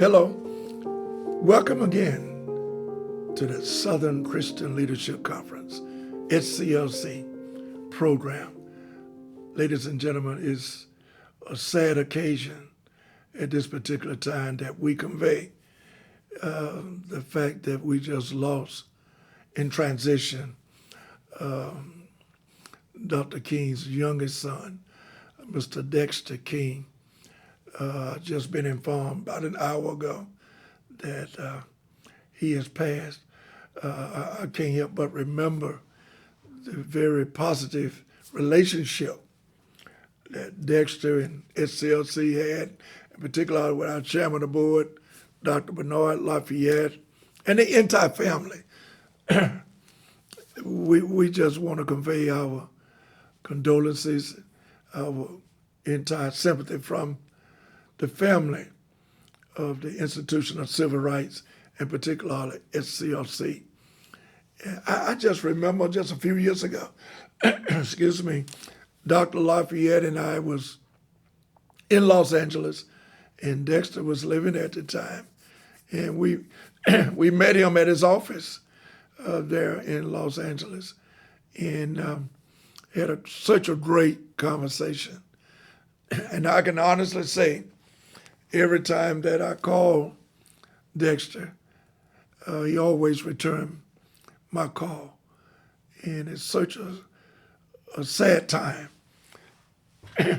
Hello, welcome again to the Southern Christian Leadership Conference, SCLC program. Ladies and gentlemen, it's a sad occasion at this particular time that we convey the fact that we just lost in transition Dr. King's youngest son, Mr. Dexter King. Just been informed about an hour ago that he has passed. I can't help but remember the very positive relationship that Dexter and SCLC had, in particular with our chairman of the board, Dr. Bernard Lafayette, and the entire family. We just want to convey our condolences, our entire sympathy from the family of the institution of civil rights, in particular SCLC. I just remember just a few years ago, excuse me, Dr. Lafayette and I was in Los Angeles, and Dexter was living at the time. And we met him at his office there in Los Angeles, and had such a great conversation. And I can honestly say, every time that I call Dexter, he always returned my call. And it's such a sad time,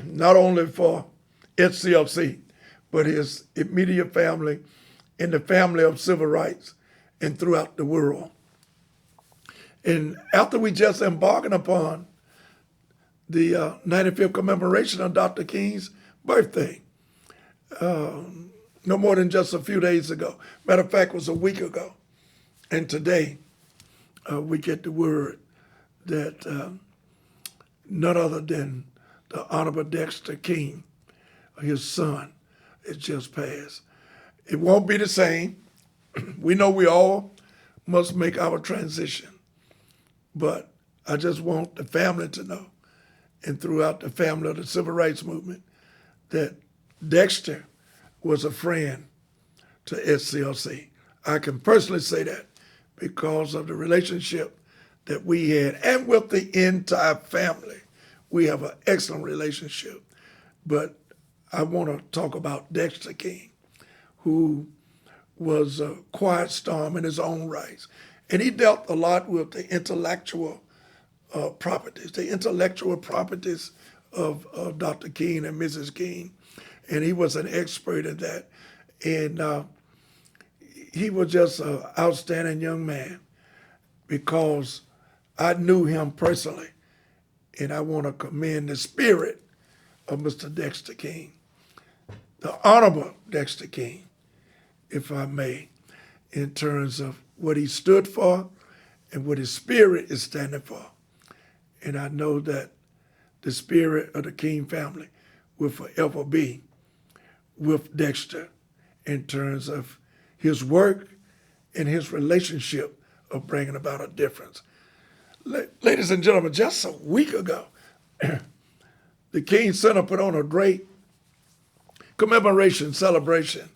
not only for SCLC, but his immediate family and the family of civil rights and throughout the world. And after we just embarking upon the 95th commemoration of Dr. King's birthday, no more than just a few days ago. Matter of fact, it was a week ago. And today, we get the word that none other than the Honorable Dexter King, his son, has just passed. It won't be the same. We know we all must make our transition. But I just want the family to know, and throughout the family of the civil rights movement, that Dexter was a friend to SCLC. I can personally say that because of the relationship that we had, and with the entire family. We have an excellent relationship. But I want to talk about Dexter King, who was a quiet storm in his own rights. And he dealt a lot with the intellectual properties of Dr. King and Mrs. King. And he was an expert in that. And he was just an outstanding young man because I knew him personally. And I want to commend the spirit of Mr. Dexter King, the Honorable Dexter King, if I may, in terms of what he stood for and what his spirit is standing for. And I know that the spirit of the King family will forever be with Dexter in terms of his work and his relationship of bringing about a difference. Ladies and gentlemen, just a week ago, the King Center put on a great commemoration celebration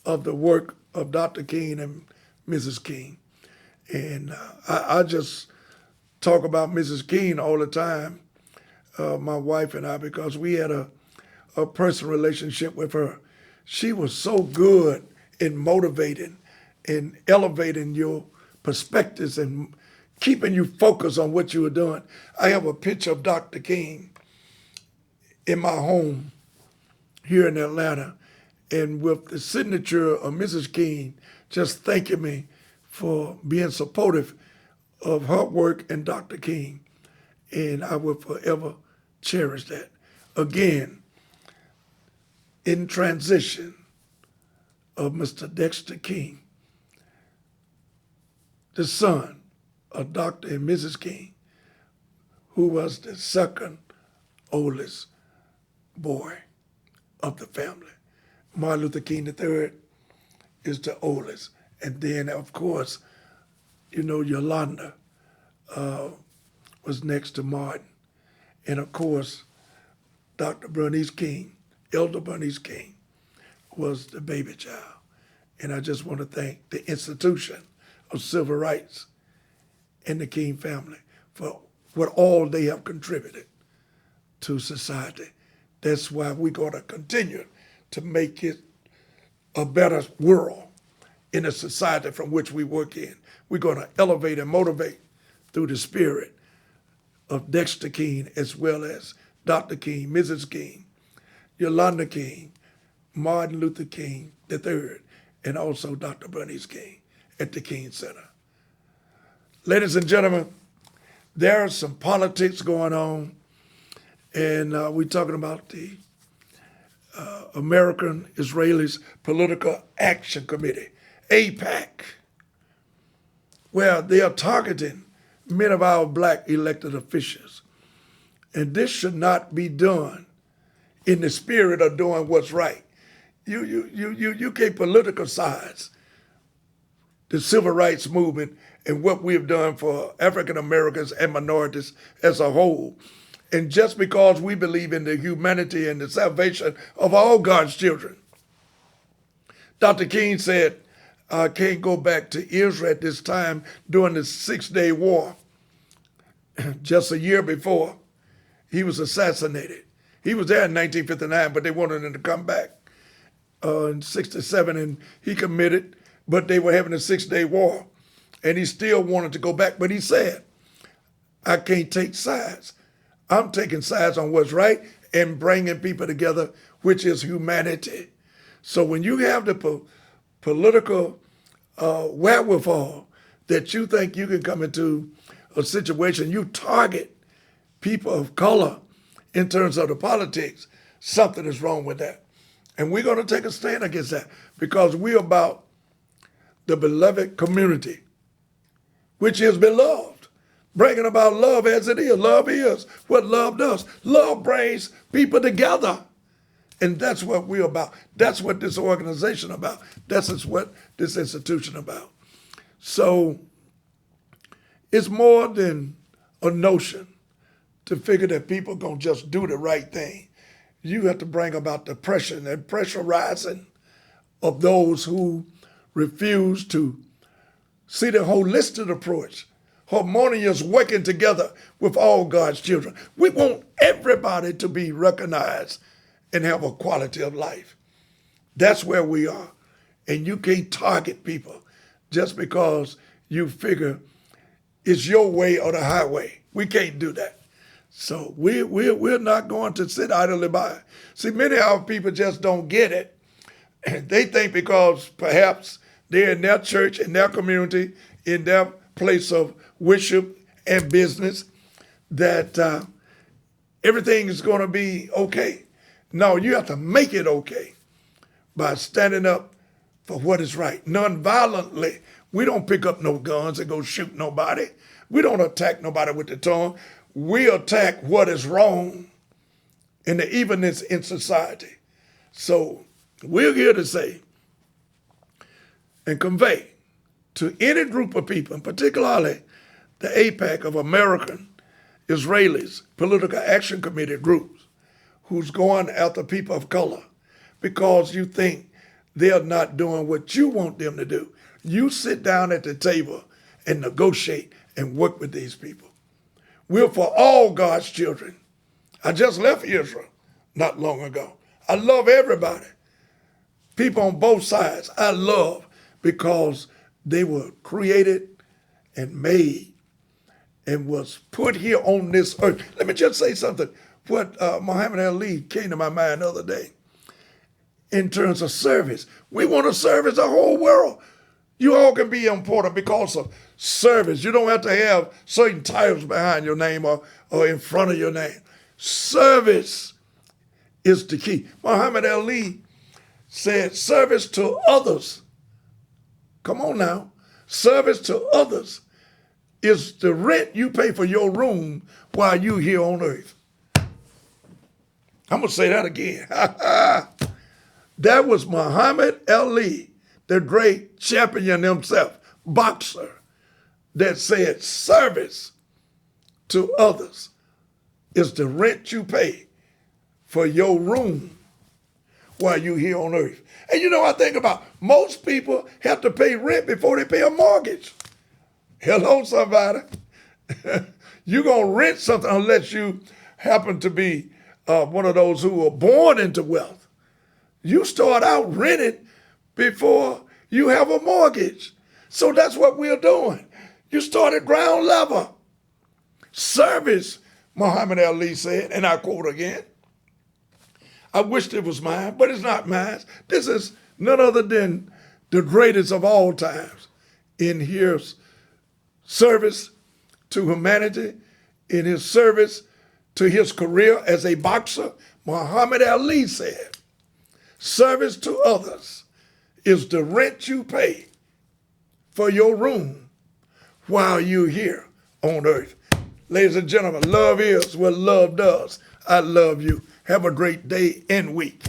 of the work of Dr. King and Mrs. King. And I just talk about Mrs. King all the time, my wife and I, because we had a personal relationship with her. She was so good in motivating and elevating your perspectives and keeping you focused on what you were doing. I have a picture of Dr. King in my home here in Atlanta, and with the signature of Mrs. King just thanking me for being supportive of her work and Dr. King. And I will forever cherish that. Again, in transition of Mr. Dexter King, the son of Dr. and Mrs. King, who was the second oldest boy of the family. Martin Luther King III is the oldest. And then, of course, Yolanda was next to Martin. And, of course, Dr. Bernice King, Elder Bernice King, was the baby child. And I just want to thank the institution of civil rights and the King family for what all they have contributed to society. That's why we're going to continue to make it a better world in the society from which we work in. We're going to elevate and motivate through the spirit of Dexter King, as well as Dr. King, Mrs. King, Yolanda King, Martin Luther King III, and also Dr. Bernice King at the King Center. Ladies and gentlemen, there is some politics going on, and we're talking about the American Israelis Political Action Committee, AIPAC, where they are targeting many of our black elected officials. And this should not be done in the spirit of doing what's right. You can't politicize the civil rights movement and what we've done for African Americans and minorities as a whole. And just because we believe in the humanity and the salvation of all God's children. Dr. King said, I can't go back to Israel at this time during the 6-Day War. Just a year before, he was assassinated. He was there in 1959, but they wanted him to come back in 67, and he committed, but they were having a 6-day war, and he still wanted to go back. But he said, I can't take sides. I'm taking sides on what's right and bringing people together, which is humanity. So when you have the political wherewithal that you think you can come into a situation, you target people of color in terms of the politics, something is wrong with that. And we're going to take a stand against that because we're about the beloved community, which is beloved, bringing about love as it is. Love is what love does. Love brings people together. And that's what we're about. That's what this organization about. That's what this institution about. So it's more than a notion to figure that people are going to just do the right thing. You have to bring about the pressure and pressurizing of those who refuse to see the holistic approach, harmonious working together with all God's children. We want everybody to be recognized and have a quality of life. That's where we are. And you can't target people just because you figure it's your way or the highway. We can't do that. So we're not going to sit idly by. See, many of our people just don't get it. They think because perhaps they're in their church, in their community, in their place of worship and business, that everything is going to be okay. No, you have to make it okay by standing up for what is right, non-violently. We don't pick up no guns and go shoot nobody. We don't attack nobody with the tongue. We attack what is wrong and the evenness in society. So we're here to say and convey to any group of people, and particularly the AIPAC of American Israelis Political Action Committee groups, who's going after people of color because you think they're not doing what you want them to do. You sit down at the table and negotiate and work with these people. We're for all God's children. I just left Israel not long ago. I love everybody. People on both sides I love because they were created and made and was put here on this earth. Let me just say something. What Muhammad Ali came to my mind the other day in terms of service. We want to service the whole world. You all can be important because of service. You don't have to have certain titles behind your name or in front of your name. Service is the key. Muhammad Ali said service to others. Come on now. Service to others is the rent you pay for your room while you're here on earth. I'm going to say that again. That was Muhammad Ali, the great champion himself, boxer, that said service to others is the rent you pay for your room while you're here on earth. And you know, I think about most people have to pay rent before they pay a mortgage. Hello, somebody. You're going to rent something unless you happen to be one of those who were born into wealth. You start out renting before you have a mortgage. So that's what we're doing. You start at ground level. Service, Muhammad Ali said, and I quote again, I wished it was mine, but it's not mine. This is none other than the greatest of all times in his service to humanity, in his service to his career as a boxer. Muhammad Ali said, service to others is the rent you pay for your room while you're here on earth. Ladies and gentlemen, love is what love does. I love you. Have a great day and week.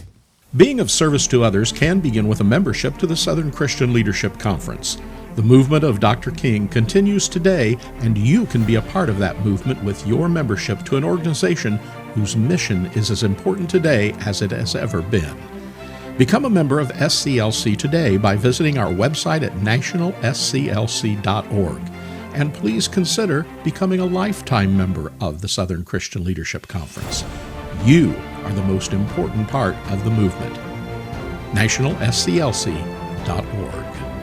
Being of service to others can begin with a membership to the Southern Christian Leadership Conference. The movement of Dr. King continues today, and you can be a part of that movement with your membership to an organization whose mission is as important today as it has ever been. Become a member of SCLC Today by visiting our website at nationalsclc.org. And please consider becoming a lifetime member of the Southern Christian Leadership Conference. You are the most important part of the movement. nationalsclc.org.